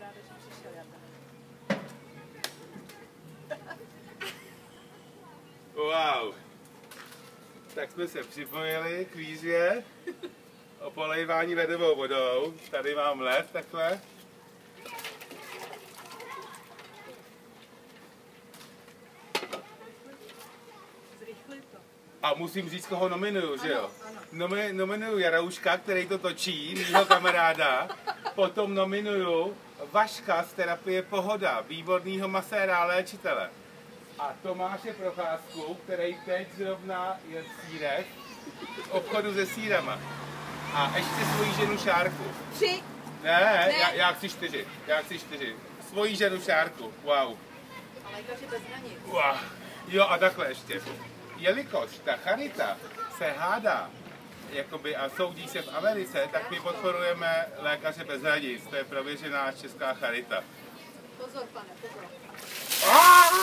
ráda, že přišel, Jarda. Wow. Tak jsme se připojili k výzvě o polejvání ledovou vodou. Tady mám led takhle. A musím říct, koho nominuju, že jo? Nominuju Jarouška, který to točí, mýho kamaráda. Potom nominuju Vaška z terapie Pohoda, výborného maséra a léčitele. A Tomáše Procházku, který teď zrovna je v sýrech, v obchodu se sýrama. A ještě svoji ženu Šárku. 3. Ne. Já chci 4. Svoji ženu Šárku, wow. A lékaři bez hranic. Wow. Jo a takhle ještě. Jelikož ta charita se hádá jakoby, a soudí se v Americe, tak my podporujeme Lékaře bez hranic. To je prověřená česká charita. Pozor, pane, pozor. Ah!